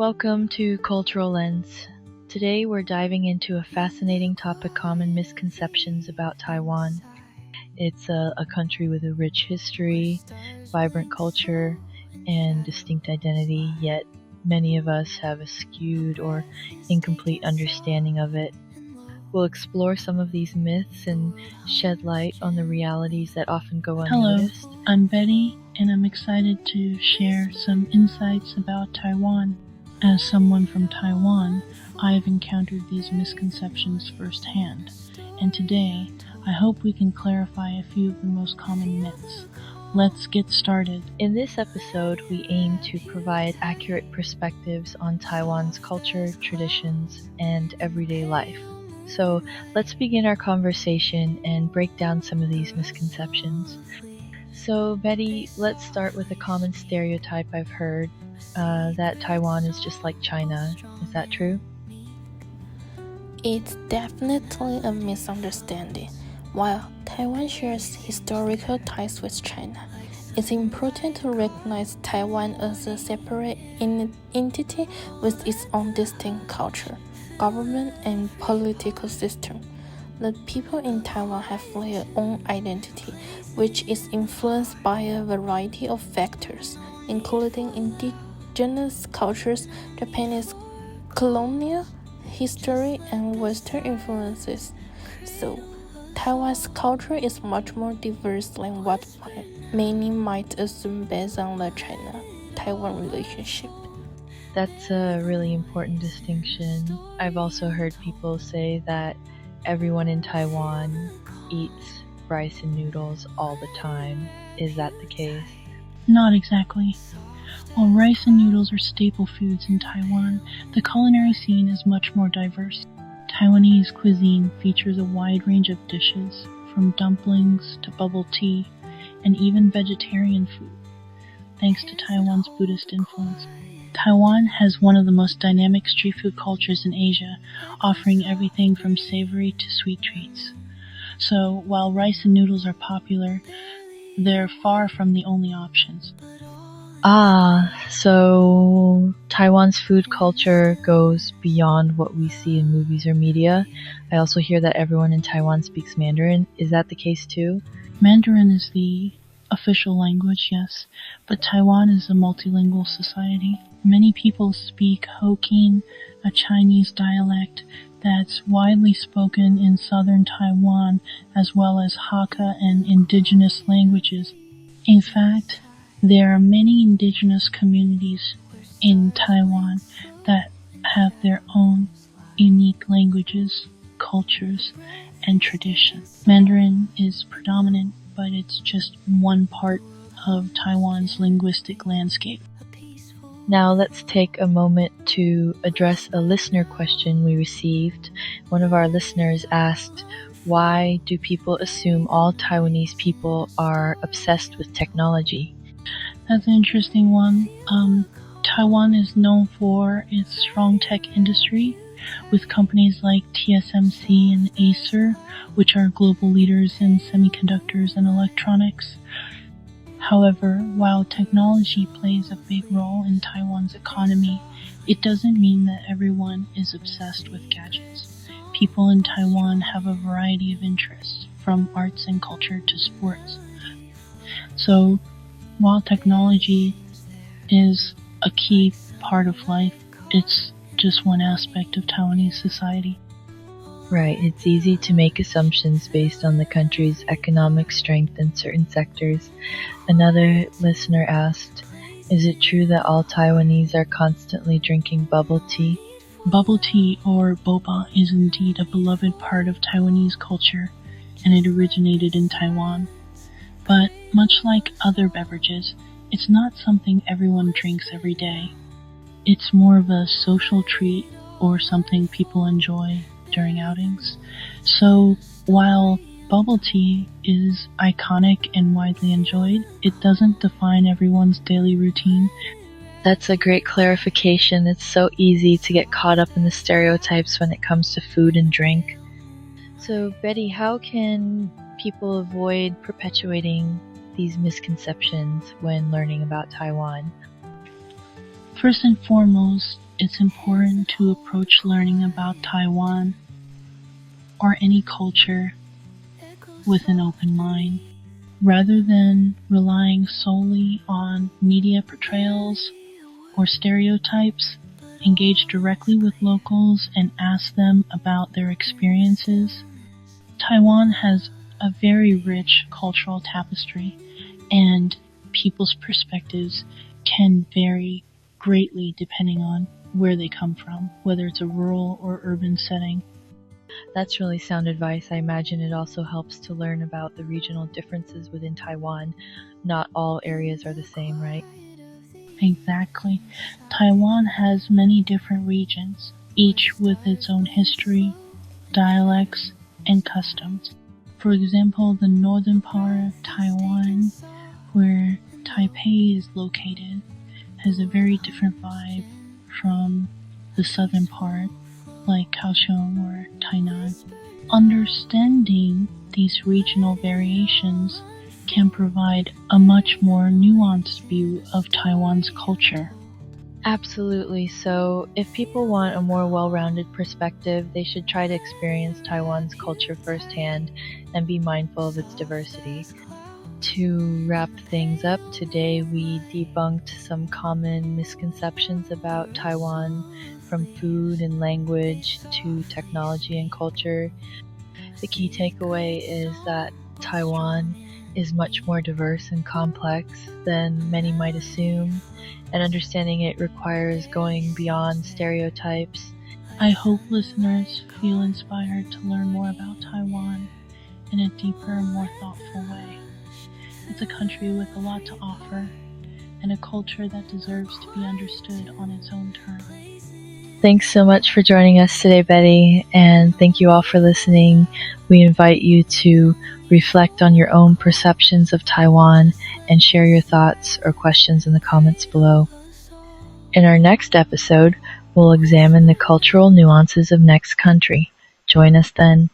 Welcome to Cultural Lens. Today we're diving into a fascinating topic: common misconceptions about Taiwan. It's a country with a rich history, vibrant culture, and distinct identity, yet many of us have a skewed or incomplete understanding of it. We'll explore some of these myths and shed light on the realities that often go unnoticed. Hello, I'm Betty, and I'm excited to share some insights about Taiwan. As someone from Taiwan, I have encountered these misconceptions firsthand, and today I hope we can clarify a few of the most common myths. Let's get started. In this episode, we aim to provide accurate perspectives on Taiwan's culture, traditions, and everyday life. So let's begin our conversation and break down some of these misconceptions. So Betty, let's start with a common stereotype I've heard, that Taiwan is just like China. Is that true? It's definitely a misunderstanding. While Taiwan shares historical ties with China, it's important to recognize Taiwan as a separate entity with its own distinct culture, government, and political system. The people in Taiwan have their own identity, which is influenced by a variety of factors, including indigenous cultures, Japanese colonial history, and Western influences. So, Taiwan's culture is much more diverse than what many might assume based on the China-Taiwan relationship. That's a really important distinction. I've also heard people say that everyone in Taiwan eats rice and noodles all the time. Is that the case? Not exactly. While rice and noodles are staple foods in Taiwan, the culinary scene is much more diverse. Taiwanese cuisine features a wide range of dishes, from dumplings to bubble tea, and even vegetarian food, thanks to Taiwan's Buddhist influence. Taiwan has one of the most dynamic street food cultures in Asia, offering everything from savory to sweet treats. So, while rice and noodles are popular, they're far from the only options. So Taiwan's food culture goes beyond what we see in movies or media. I also hear that everyone in Taiwan speaks Mandarin. Is that the case too? Mandarin is the official language, yes, but Taiwan is a multilingual society. Many people speak Hokkien, a Chinese dialect that's widely spoken in southern Taiwan, as well as Hakka and indigenous languages. In fact, there are many indigenous communities in Taiwan that have their own unique languages, cultures, and traditions. Mandarin is predominant, but it's just one part of Taiwan's linguistic landscape. Now let's take a moment to address a listener question we received. One of our listeners asked, why do people assume all Taiwanese people are obsessed with technology? That's an interesting one. Taiwan is known for its strong tech industry, with companies like TSMC and Acer, which are global leaders in semiconductors and electronics. However, while technology plays a big role in Taiwan's economy, it doesn't mean that everyone is obsessed with gadgets. People in Taiwan have a variety of interests, from arts and culture to sports. So, while technology is a key part of life, it's just one aspect of Taiwanese society. Right, it's easy to make assumptions based on the country's economic strength in certain sectors. Another listener asked, is it true that all Taiwanese are constantly drinking bubble tea? Bubble tea, or boba, is indeed a beloved part of Taiwanese culture, and it originated in Taiwan. But much like other beverages, it's not something everyone drinks every day. It's more of a social treat or something people enjoy during outings. So while bubble tea is iconic and widely enjoyed, it doesn't define everyone's daily routine. That's a great clarification. It's so easy to get caught up in the stereotypes when it comes to food and drink. So Betty, how can people avoid perpetuating these misconceptions when learning about Taiwan? First and foremost, it's important to approach learning about Taiwan or any culture with an open mind, rather than relying solely on media portrayals or stereotypes. Engage directly with locals and ask them about their experiences. Taiwan has a very rich cultural tapestry, and people's perspectives can vary greatly depending on where they come from, whether it's a rural or urban setting. That's really sound advice. I imagine it also helps to learn about the regional differences within Taiwan. Not all areas are the same, right? Exactly. Taiwan has many different regions, each with its own history, dialects, and customs. For example, the northern part of Taiwan, where Taipei is located, has a very different vibe from the southern part, like Kaohsiung or Tainan. Understanding these regional variations can provide a much more nuanced view of Taiwan's culture. Absolutely. So, if people want a more well-rounded perspective, they should try to experience Taiwan's culture firsthand and be mindful of its diversity. To wrap things up, today we debunked some common misconceptions about Taiwan, from food and language to technology and culture. The key takeaway is that Taiwan is much more diverse and complex than many might assume, and understanding it requires going beyond stereotypes. I hope listeners feel inspired to learn more about Taiwan in a deeper and more thoughtful way. It's a country with a lot to offer, and a culture that deserves to be understood on its own terms. Thanks so much for joining us today, Betty, and thank you all for listening. We invite you to reflect on your own perceptions of Taiwan and share your thoughts or questions in the comments below. In our next episode, we'll examine the cultural nuances of next country. Join us then.